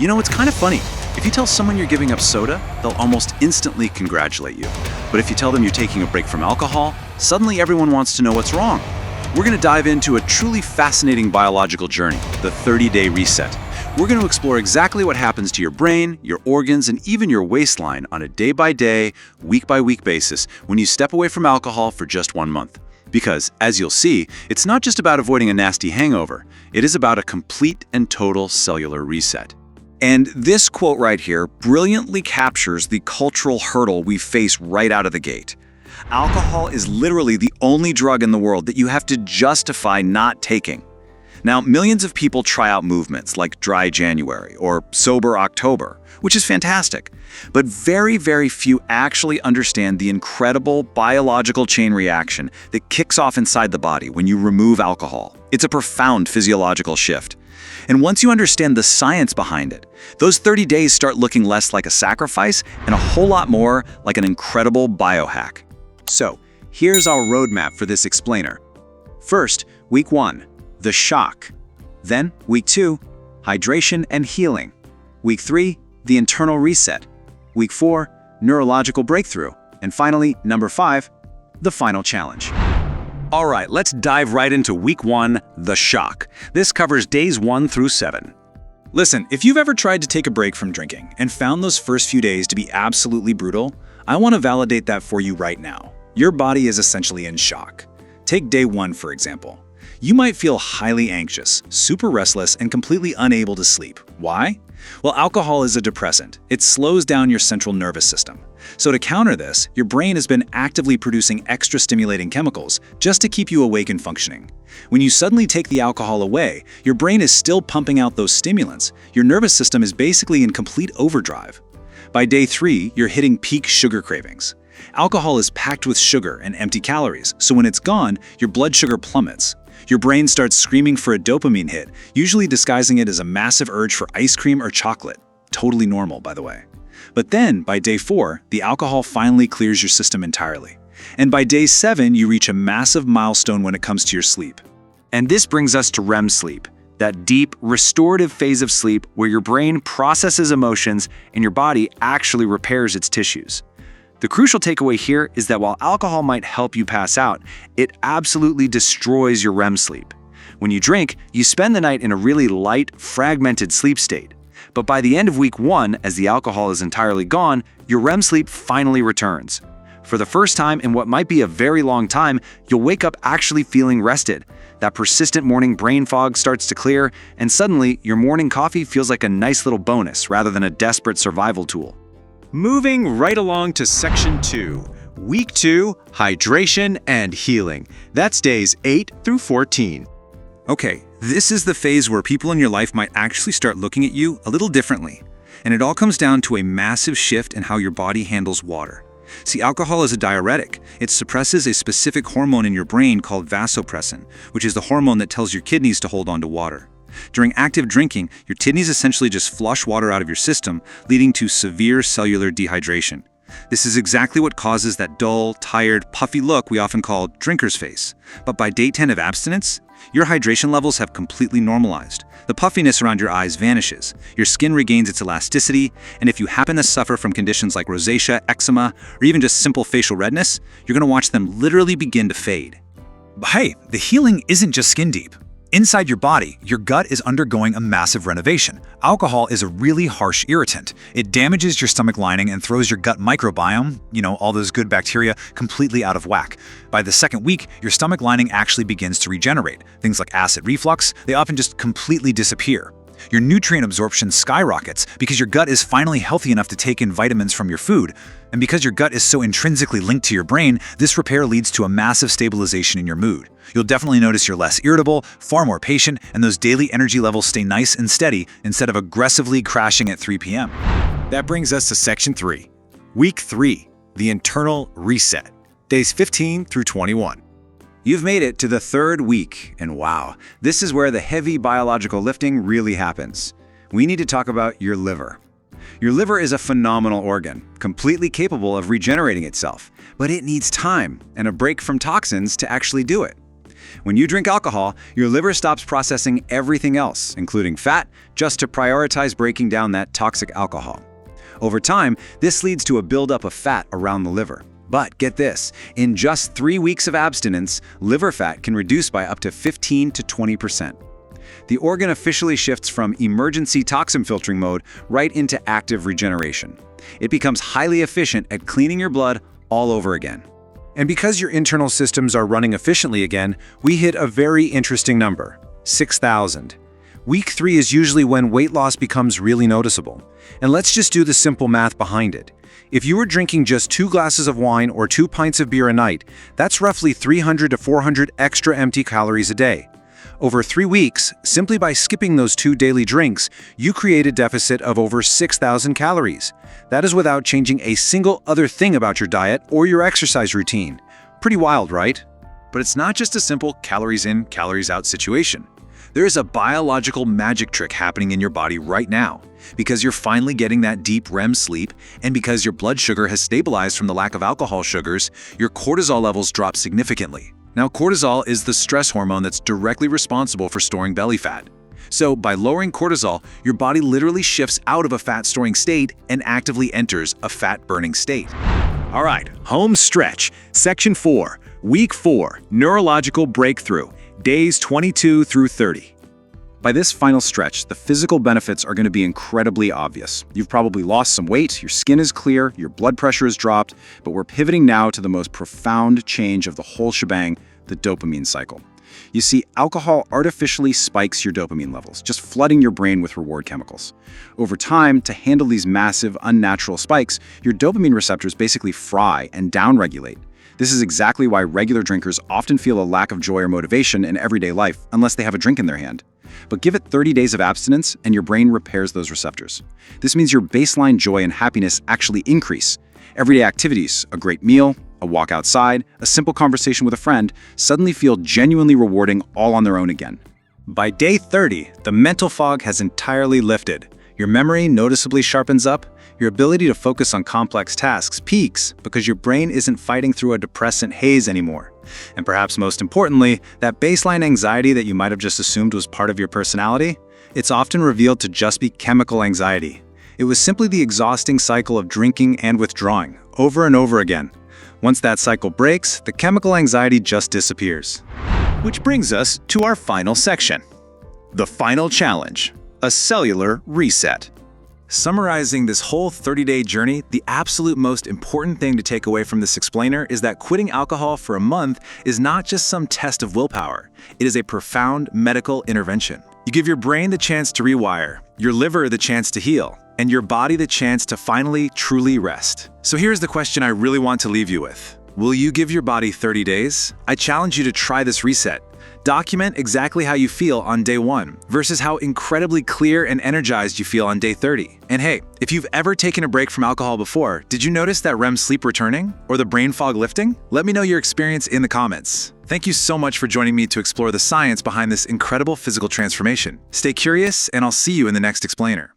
You know, it's kind of funny. If you tell someone you're giving up soda, they'll almost instantly congratulate you. But if you tell them you're taking a break from alcohol, suddenly everyone wants to know what's wrong. We're going to dive into a truly fascinating biological journey, the 30-day reset. We're going to explore exactly what happens to your brain, your organs, and even your waistline on a day-by-day, week-by-week basis when you step away from alcohol for just 1 month. Because, as you'll see, it's not just about avoiding a nasty hangover. It is about a complete and total cellular reset. And this quote right here brilliantly captures the cultural hurdle we face right out of the gate. Alcohol is literally the only drug in the world that you have to justify not taking. Now, millions of people try out movements like Dry January or Sober October, which is fantastic. But very, very few actually understand the incredible biological chain reaction that kicks off inside the body when you remove alcohol. It's a profound physiological shift. And once you understand the science behind it, those 30 days start looking less like a sacrifice and a whole lot more like an incredible biohack. So, here's our roadmap for this explainer. First, week 1, the shock. Then, week 2, hydration and healing. Week 3, the internal reset. Week 4, neurological breakthrough. And finally, number 5, the final challenge. All right, let's dive right into week 1, the shock. This covers days 1 through 7. Listen, if you've ever tried to take a break from drinking and found those first few days to be absolutely brutal, I want to validate that for you right now. Your body is essentially in shock. Take day 1, for example. You might feel highly anxious, super restless, and completely unable to sleep. Why? Well, alcohol is a depressant. It slows down your central nervous system. So to counter this, your brain has been actively producing extra stimulating chemicals just to keep you awake and functioning. When you suddenly take the alcohol away, your brain is still pumping out those stimulants. Your nervous system is basically in complete overdrive. By day 3, you're hitting peak sugar cravings. Alcohol is packed with sugar and empty calories, so when it's gone, your blood sugar plummets. Your brain starts screaming for a dopamine hit, usually disguising it as a massive urge for ice cream or chocolate. Totally normal, by the way. But then, by day 4, the alcohol finally clears your system entirely. And by day 7, you reach a massive milestone when it comes to your sleep. And this brings us to REM sleep, that deep, restorative phase of sleep where your brain processes emotions and your body actually repairs its tissues. The crucial takeaway here is that while alcohol might help you pass out, it absolutely destroys your REM sleep. When you drink, you spend the night in a really light, fragmented sleep state. But by the end of week 1, as the alcohol is entirely gone, your REM sleep finally returns. For the first time in what might be a very long time, you'll wake up actually feeling rested. That persistent morning brain fog starts to clear, and suddenly your morning coffee feels like a nice little bonus rather than a desperate survival tool. Moving right along to section 2, week 2, hydration and healing. That's days 8 through 14. Okay, this is the phase where people in your life might actually start looking at you a little differently. And it all comes down to a massive shift in how your body handles water. See, alcohol is a diuretic. It suppresses a specific hormone in your brain called vasopressin, which is the hormone that tells your kidneys to hold on to water. During active drinking, your kidneys essentially just flush water out of your system, leading to severe cellular dehydration. This is exactly what causes that dull, tired, puffy look we often call drinker's face. But by day 10 of abstinence, your hydration levels have completely normalized. The puffiness around your eyes vanishes, your skin regains its elasticity, and if you happen to suffer from conditions like rosacea, eczema, or even just simple facial redness, you're going to watch them literally begin to fade. But hey, the healing isn't just skin deep. Inside your body, your gut is undergoing a massive renovation. Alcohol is a really harsh irritant. It damages your stomach lining and throws your gut microbiome, all those good bacteria, completely out of whack. By the second week, your stomach lining actually begins to regenerate. Things like acid reflux, they often just completely disappear. Your nutrient absorption skyrockets because your gut is finally healthy enough to take in vitamins from your food. And because your gut is so intrinsically linked to your brain, this repair leads to a massive stabilization in your mood. You'll definitely notice you're less irritable, far more patient, and those daily energy levels stay nice and steady instead of aggressively crashing at 3 p.m. That brings us to section 3, week 3, the internal reset, days 15 through 21. You've made it to the 3rd week, and wow, this is where the heavy biological lifting really happens. We need to talk about your liver. Your liver is a phenomenal organ, completely capable of regenerating itself, but it needs time and a break from toxins to actually do it. When you drink alcohol, your liver stops processing everything else, including fat, just to prioritize breaking down that toxic alcohol. Over time, this leads to a buildup of fat around the liver. But get this, in just 3 weeks of abstinence, liver fat can reduce by up to 15 to 20%. The organ officially shifts from emergency toxin filtering mode right into active regeneration. It becomes highly efficient at cleaning your blood all over again. And because your internal systems are running efficiently again, we hit a very interesting number, 6,000. Week 3 is usually when weight loss becomes really noticeable. And let's just do the simple math behind it. If you were drinking just 2 glasses of wine or 2 pints of beer a night, that's roughly 300 to 400 extra empty calories a day. Over 3 weeks, simply by skipping those 2 daily drinks, you create a deficit of over 6,000 calories. That is without changing a single other thing about your diet or your exercise routine. Pretty wild, right? But it's not just a simple calories in, calories out situation. There is a biological magic trick happening in your body right now. Because you're finally getting that deep REM sleep, and because your blood sugar has stabilized from the lack of alcohol sugars, your cortisol levels drop significantly. Now, cortisol is the stress hormone that's directly responsible for storing belly fat. So, by lowering cortisol, your body literally shifts out of a fat-storing state and actively enters a fat-burning state. All right, home stretch, Section 4, Week 4, Neurological Breakthrough, Days 22 through 30. By this final stretch, the physical benefits are going to be incredibly obvious. You've probably lost some weight, your skin is clear, your blood pressure has dropped, but we're pivoting now to the most profound change of the whole shebang, the dopamine cycle. You see, alcohol artificially spikes your dopamine levels, just flooding your brain with reward chemicals. Over time, to handle these massive, unnatural spikes, your dopamine receptors basically fry and downregulate. This is exactly why regular drinkers often feel a lack of joy or motivation in everyday life unless they have a drink in their hand. But give it 30 days of abstinence and your brain repairs those receptors. This means your baseline joy and happiness actually increase. Everyday activities, a great meal, a walk outside, a simple conversation with a friend, suddenly feel genuinely rewarding all on their own again. By day 30, the mental fog has entirely lifted. Your memory noticeably sharpens up, your ability to focus on complex tasks peaks because your brain isn't fighting through a depressant haze anymore. And perhaps most importantly, that baseline anxiety that you might have just assumed was part of your personality, it's often revealed to just be chemical anxiety. It was simply the exhausting cycle of drinking and withdrawing, over and over again. Once that cycle breaks, the chemical anxiety just disappears. Which brings us to our final section. The final challenge, a cellular reset. Summarizing this whole 30-day journey, the absolute most important thing to take away from this explainer is that quitting alcohol for a month is not just some test of willpower. It is a profound medical intervention. You give your brain the chance to rewire, your liver the chance to heal, and your body the chance to finally truly rest. So here's the question I really want to leave you with. Will you give your body 30 days? I challenge you to try this reset. Document exactly how you feel on day 1 versus how incredibly clear and energized you feel on day 30. And hey, if you've ever taken a break from alcohol before, did you notice that REM sleep returning or the brain fog lifting? Let me know your experience in the comments. Thank you so much for joining me to explore the science behind this incredible physical transformation. Stay curious, and I'll see you in the next explainer.